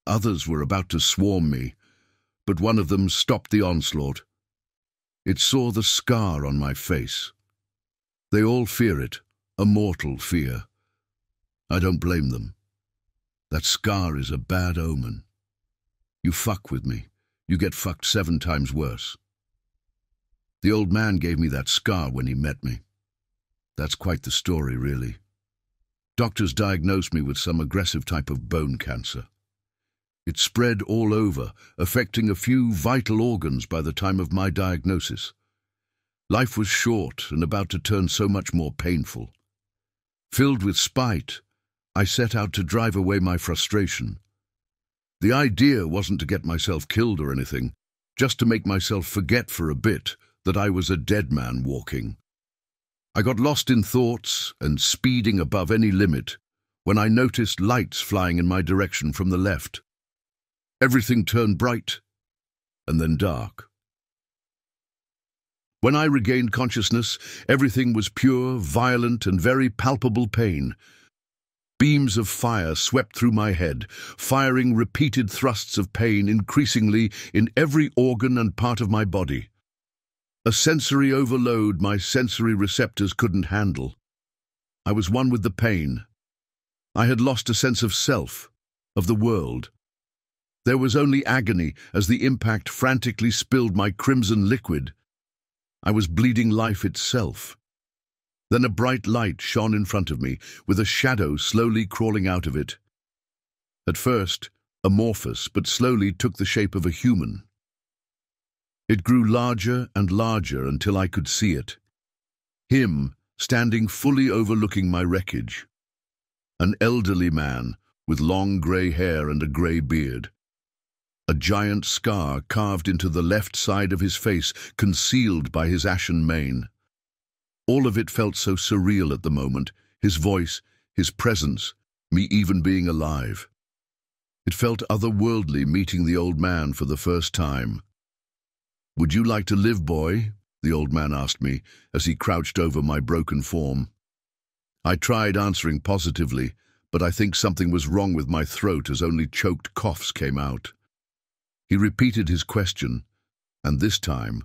A: Others were about to swarm me, but one of them stopped the onslaught. It saw the scar on my face. They all fear it, a mortal fear. I don't blame them. That scar is a bad omen. You fuck with me, you get fucked 7 times worse. The old man gave me that scar when he met me. That's quite the story, really. Doctors diagnosed me with some aggressive type of bone cancer. It spread all over, affecting a few vital organs by the time of my diagnosis. Life was short and about to turn so much more painful. Filled with spite, I set out to drive away my frustration. The idea wasn't to get myself killed or anything, just to make myself forget for a bit that I was a dead man walking. I got lost in thoughts and speeding above any limit when I noticed lights flying in my direction from the left. Everything turned bright and then dark. When I regained consciousness, everything was pure, violent, and very palpable pain. Beams of fire swept through my head, firing repeated thrusts of pain increasingly in every organ and part of my body. A sensory overload my sensory receptors couldn't handle. I was one with the pain. I had lost a sense of self, of the world. There was only agony as the impact frantically spilled my crimson liquid. I was bleeding life itself. Then a bright light shone in front of me, with a shadow slowly crawling out of it. At first, amorphous, but slowly took the shape of a human. It grew larger and larger until I could see it. Him, standing fully overlooking my wreckage. An elderly man, with long grey hair and a grey beard. A giant scar carved into the left side of his face, concealed by his ashen mane. All of it felt so surreal at the moment, his voice, his presence, me even being alive. It felt otherworldly meeting the old man for the first time. "Would you like to live, boy?" the old man asked me as he crouched over my broken form. I tried answering positively, but I think something was wrong with my throat as only choked coughs came out. He repeated his question, and this time,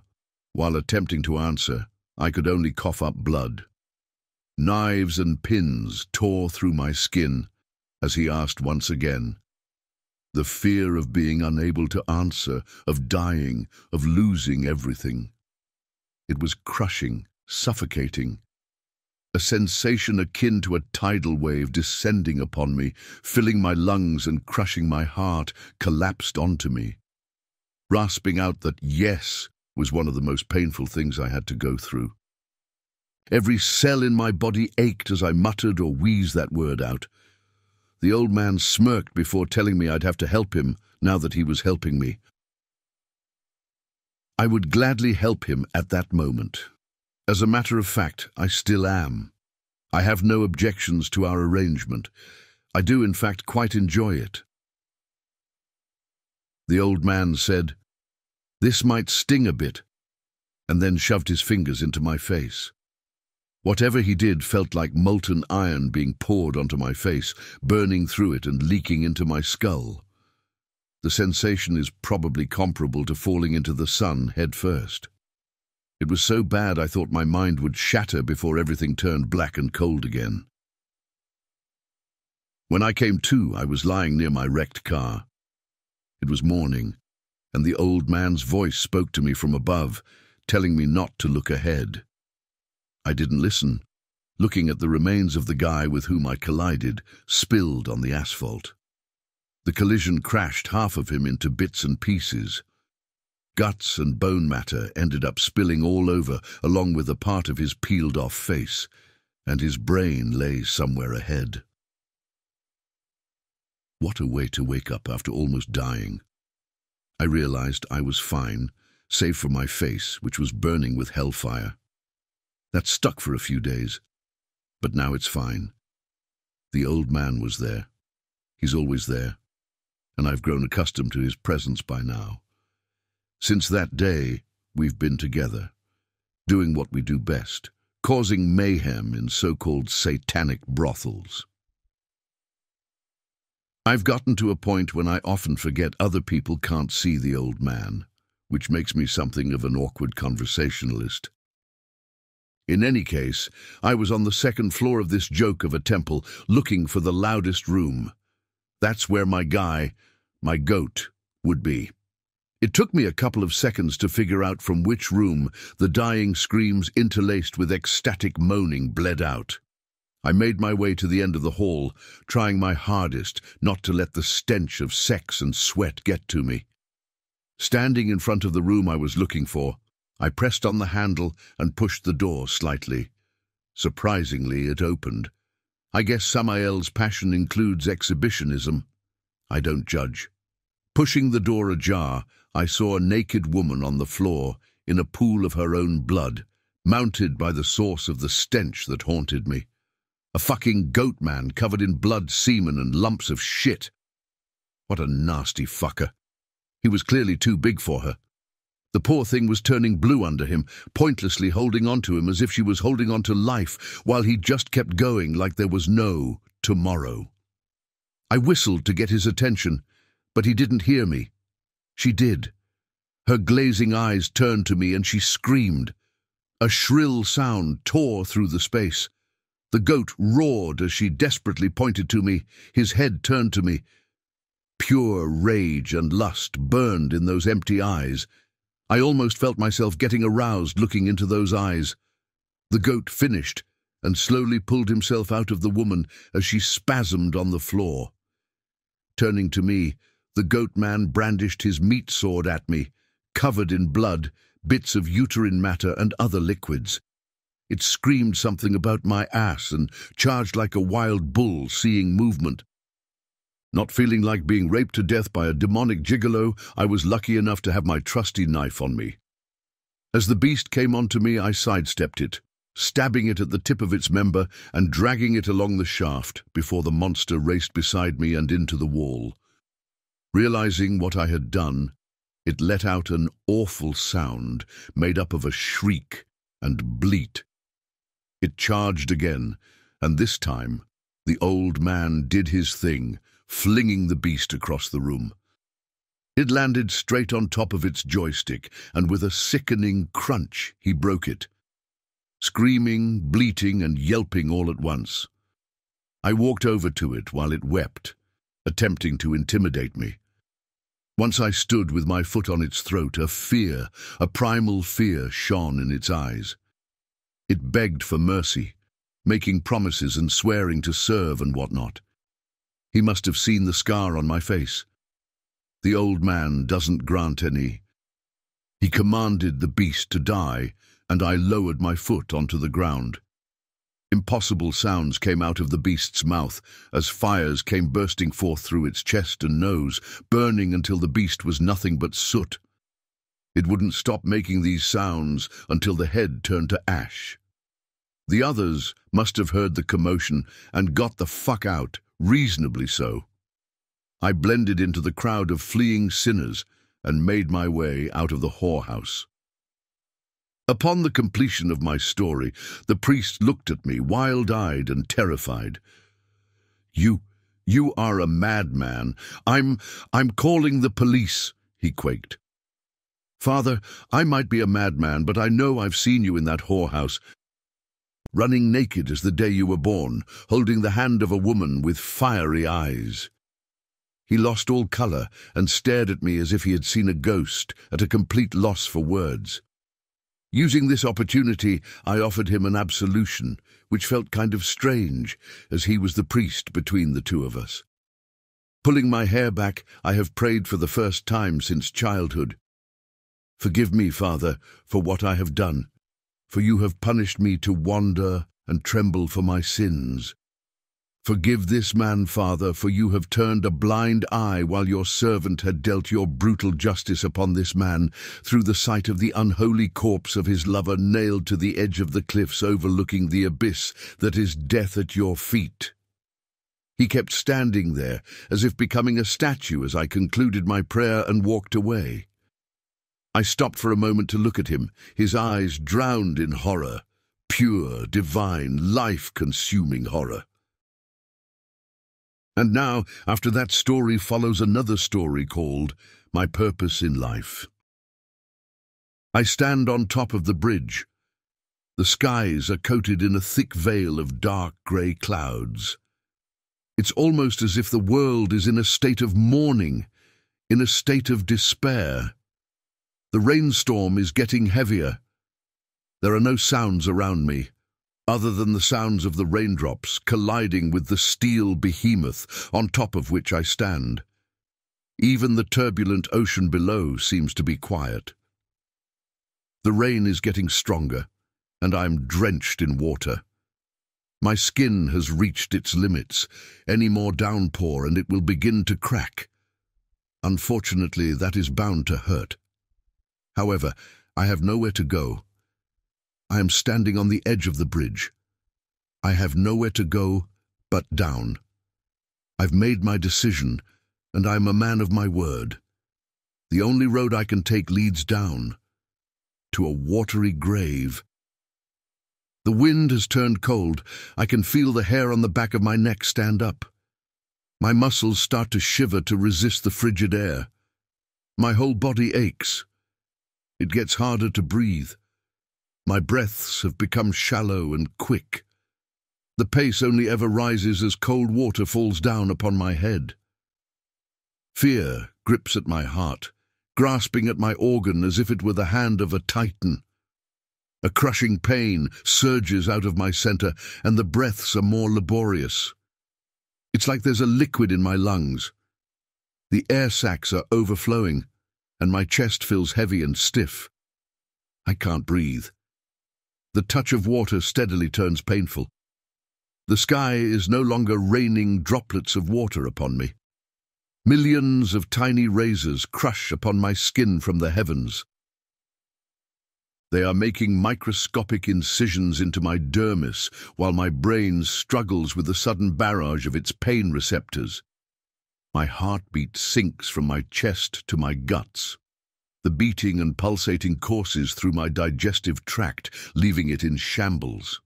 A: while attempting to answer, I could only cough up blood. Knives and pins tore through my skin as he asked once again. The fear of being unable to answer, of dying, of losing everything. It was crushing, suffocating. A sensation akin to a tidal wave descending upon me, filling my lungs and crushing my heart, collapsed onto me. Rasping out that yes was one of the most painful things I had to go through. Every cell in my body ached as I muttered or wheezed that word out. The old man smirked before telling me I'd have to help him now that he was helping me. I would gladly help him at that moment. As a matter of fact, I still am. I have no objections to our arrangement. I do, in fact, quite enjoy it. The old man said, "This might sting a bit," and then shoved his fingers into my face. Whatever he did felt like molten iron being poured onto my face, burning through it and leaking into my skull. The sensation is probably comparable to falling into the sun head first. It was so bad I thought my mind would shatter before everything turned black and cold again. When I came to, I was lying near my wrecked car. It was morning, and the old man's voice spoke to me from above, telling me not to look ahead. I didn't listen, looking at the remains of the guy with whom I collided, spilled on the asphalt. The collision crashed half of him into bits and pieces. Guts and bone matter ended up spilling all over, along with a part of his peeled-off face, and his brain lay somewhere ahead. What a way to wake up after almost dying. I realized I was fine, save for my face, which was burning with hellfire. That stuck for a few days, but now it's fine. The old man was there. He's always there, and I've grown accustomed to his presence by now. Since that day, we've been together, doing what we do best, causing mayhem in so-called satanic brothels. I've gotten to a point when I often forget other people can't see the old man, which makes me something of an awkward conversationalist. In any case, I was on the second floor of this joke of a temple, looking for the loudest room. That's where my goat, would be. It took me a couple of seconds to figure out from which room the dying screams interlaced with ecstatic moaning bled out. I made my way to the end of the hall, trying my hardest not to let the stench of sex and sweat get to me. Standing in front of the room I was looking for, I pressed on the handle and pushed the door slightly. Surprisingly, it opened. I guess Samael's passion includes exhibitionism. I don't judge. Pushing the door ajar, I saw a naked woman on the floor, in a pool of her own blood, mounted by the source of the stench that haunted me. A fucking goat man covered in blood, semen, and lumps of shit. What a nasty fucker. He was clearly too big for her. The poor thing was turning blue under him, pointlessly holding on to him as if she was holding on to life, while he just kept going like there was no tomorrow. I whistled to get his attention, but he didn't hear me. She did. Her glazing eyes turned to me and she screamed. A shrill sound tore through the space. The goat roared as she desperately pointed to me, his head turned to me. Pure rage and lust burned in those empty eyes. I almost felt myself getting aroused looking into those eyes. The goat finished and slowly pulled himself out of the woman as she spasmed on the floor. Turning to me, the goat man brandished his meat sword at me, covered in blood, bits of uterine matter and other liquids. It screamed something about my ass and charged like a wild bull seeing movement. Not feeling like being raped to death by a demonic gigolo, I was lucky enough to have my trusty knife on me. As the beast came onto me, I sidestepped it, stabbing it at the tip of its member and dragging it along the shaft before the monster raced beside me and into the wall. Realizing what I had done, it let out an awful sound made up of a shriek and bleat. It charged again, and this time the old man did his thing, flinging the beast across the room. It landed straight on top of its joystick, and with a sickening crunch, he broke it, screaming, bleating, and yelping all at once. I walked over to it while it wept, attempting to intimidate me. Once I stood with my foot on its throat, a primal fear shone in its eyes. It begged for mercy, making promises and swearing to serve and whatnot. He must have seen the scar on my face. The old man doesn't grant any. He commanded the beast to die, and I lowered my foot onto the ground. Impossible sounds came out of the beast's mouth as fires came bursting forth through its chest and nose, burning until the beast was nothing but soot. It wouldn't stop making these sounds until the head turned to ash. The others must have heard the commotion and got the fuck out, reasonably so. I blended into the crowd of fleeing sinners and made my way out of the whorehouse. Upon the completion of my story, the priest looked at me, wild-eyed and terrified. You are a madman. I'm calling the police," he quaked. "Father, I might be a madman, but I know I've seen you in that whorehouse, running naked as the day you were born, holding the hand of a woman with fiery eyes." He lost all color and stared at me as if he had seen a ghost, at a complete loss for words. Using this opportunity, I offered him an absolution, which felt kind of strange, as he was the priest between the two of us. Pulling my hair back, I have prayed for the first time since childhood. "Forgive me, Father, for what I have done, for you have punished me to wander and tremble for my sins. Forgive this man, Father, for you have turned a blind eye while your servant had dealt your brutal justice upon this man through the sight of the unholy corpse of his lover nailed to the edge of the cliffs overlooking the abyss that is death at your feet." He kept standing there, as if becoming a statue as I concluded my prayer and walked away. I stopped for a moment to look at him, his eyes drowned in horror, pure, divine, life-consuming horror. And now, after that story follows another story called My Purpose in Life. I stand on top of the bridge. The skies are coated in a thick veil of dark grey clouds. It's almost as if the world is in a state of mourning, in a state of despair. The rainstorm is getting heavier. There are no sounds around me, other than the sounds of the raindrops colliding with the steel behemoth on top of which I stand. Even the turbulent ocean below seems to be quiet. The rain is getting stronger, and I'm drenched in water. My skin has reached its limits. Any more downpour and it will begin to crack. Unfortunately, that is bound to hurt. However, I have nowhere to go. I am standing on the edge of the bridge. I have nowhere to go but down. I've made my decision, and I am a man of my word. The only road I can take leads down, to a watery grave. The wind has turned cold. I can feel the hair on the back of my neck stand up. My muscles start to shiver to resist the frigid air. My whole body aches. It gets harder to breathe. My breaths have become shallow and quick. The pace only ever rises as cold water falls down upon my head. Fear grips at my heart, grasping at my organ as if it were the hand of a titan. A crushing pain surges out of my center, and the breaths are more laborious. It's like there's a liquid in my lungs. The air sacs are overflowing, and my chest feels heavy and stiff. I can't breathe. The touch of water steadily turns painful. The sky is no longer raining droplets of water upon me. Millions of tiny razors crush upon my skin from the heavens. They are making microscopic incisions into my dermis while my brain struggles with the sudden barrage of its pain receptors. My heartbeat sinks from my chest to my guts. The beating and pulsating courses through my digestive tract, leaving it in shambles.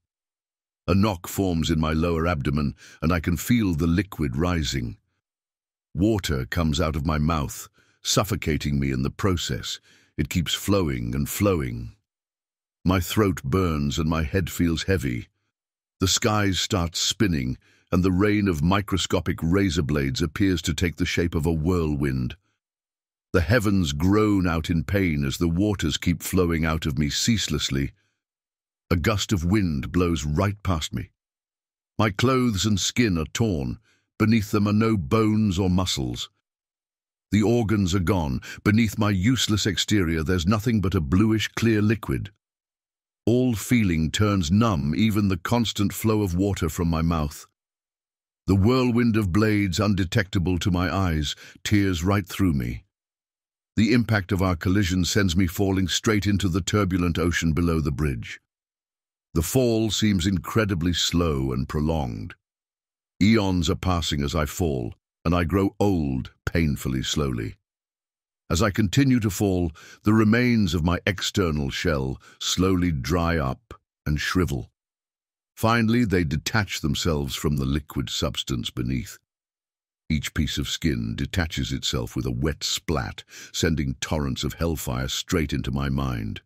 A: A knock forms in my lower abdomen, and I can feel the liquid rising. Water comes out of my mouth, suffocating me in the process. It keeps flowing and flowing. My throat burns and my head feels heavy. The skies start spinning, and the rain of microscopic razor blades appears to take the shape of a whirlwind. The heavens groan out in pain as the waters keep flowing out of me ceaselessly. A gust of wind blows right past me. My clothes and skin are torn. Beneath them are no bones or muscles. The organs are gone. Beneath my useless exterior there's nothing but a bluish clear liquid. All feeling turns numb, even the constant flow of water from my mouth. The whirlwind of blades undetectable to my eyes tears right through me. The impact of our collision sends me falling straight into the turbulent ocean below the bridge. The fall seems incredibly slow and prolonged. Eons are passing as I fall, and I grow old painfully slowly. As I continue to fall, the remains of my external shell slowly dry up and shrivel. Finally, they detach themselves from the liquid substance beneath. Each piece of skin detaches itself with a wet splat, sending torrents of hellfire straight into my mind.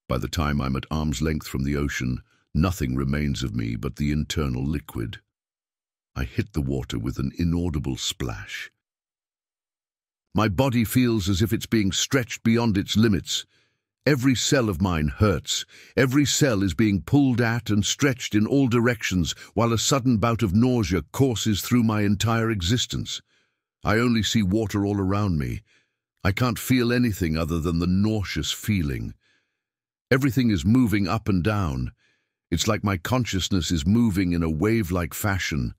A: By the time I'm at arm's length from the ocean, nothing remains of me but the internal liquid. I hit the water with an inaudible splash. My body feels as if it's being stretched beyond its limits. Every cell of mine hurts. Every cell is being pulled at and stretched in all directions, while a sudden bout of nausea courses through my entire existence. I only see water all around me. I can't feel anything other than the nauseous feeling. Everything is moving up and down. It's like my consciousness is moving in a wave-like fashion.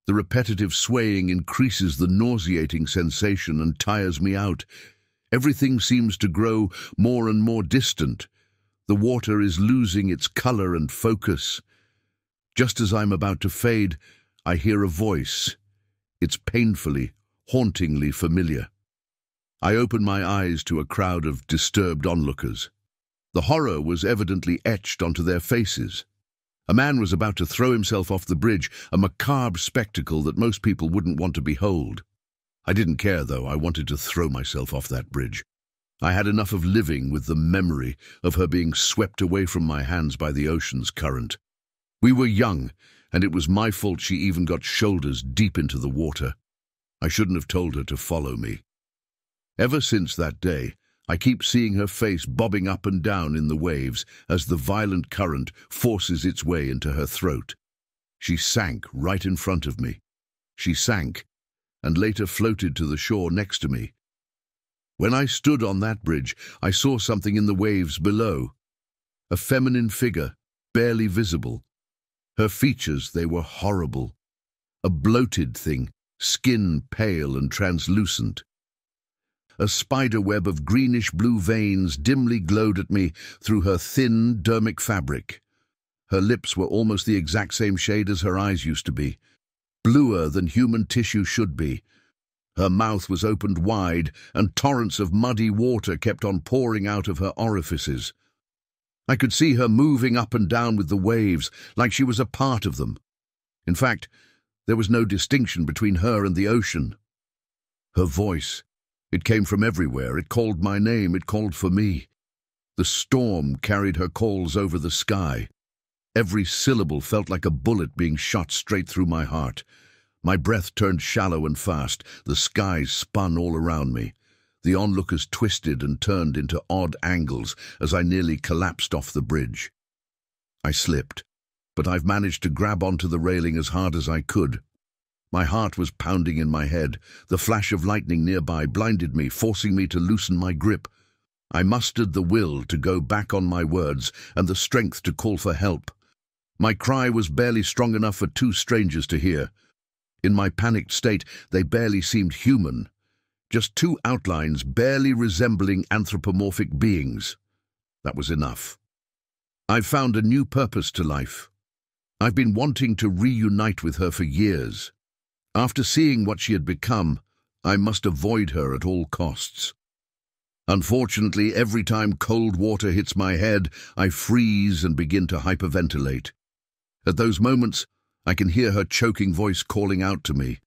A: The repetitive swaying increases the nauseating sensation and tires me out. Everything seems to grow more and more distant. The water is losing its color and focus. Just as I'm about to fade, I hear a voice. It's painfully, hauntingly familiar. I open my eyes to a crowd of disturbed onlookers. The horror was evidently etched onto their faces. A man was about to throw himself off the bridge, a macabre spectacle that most people wouldn't want to behold. I didn't care, though. I wanted to throw myself off that bridge. I had enough of living with the memory of her being swept away from my hands by the ocean's current. We were young, and it was my fault she even got shoulders deep into the water. I shouldn't have told her to follow me. Ever since that day, I keep seeing her face bobbing up and down in the waves as the violent current forces its way into her throat. She sank right in front of me. She sank, and later floated to the shore next to me. When I stood on that bridge, I saw something in the waves below. A feminine figure, barely visible. Her features, they were horrible. A bloated thing, skin pale and translucent. A spiderweb of greenish-blue veins dimly glowed at me through her thin, dermic fabric. Her lips were almost the exact same shade as her eyes used to be, bluer than human tissue should be. Her mouth was opened wide, and torrents of muddy water kept on pouring out of her orifices. I could see her moving up and down with the waves, like she was a part of them. In fact, there was no distinction between her and the ocean. Her voice, it came from everywhere. It called my name. It called for me. The storm carried her calls over the sky. Every syllable felt like a bullet being shot straight through my heart. My breath turned shallow and fast. The skies spun all around me. The onlookers twisted and turned into odd angles as I nearly collapsed off the bridge. I slipped, but I've managed to grab onto the railing as hard as I could. My heart was pounding in my head. The flash of lightning nearby blinded me, forcing me to loosen my grip. I mustered the will to go back on my words and the strength to call for help. My cry was barely strong enough for two strangers to hear. In my panicked state, they barely seemed human. Just two outlines barely resembling anthropomorphic beings. That was enough. I've found a new purpose to life. I've been wanting to reunite with her for years. After seeing what she had become, I must avoid her at all costs. Unfortunately, every time cold water hits my head, I freeze and begin to hyperventilate. At those moments, I can hear her choking voice calling out to me.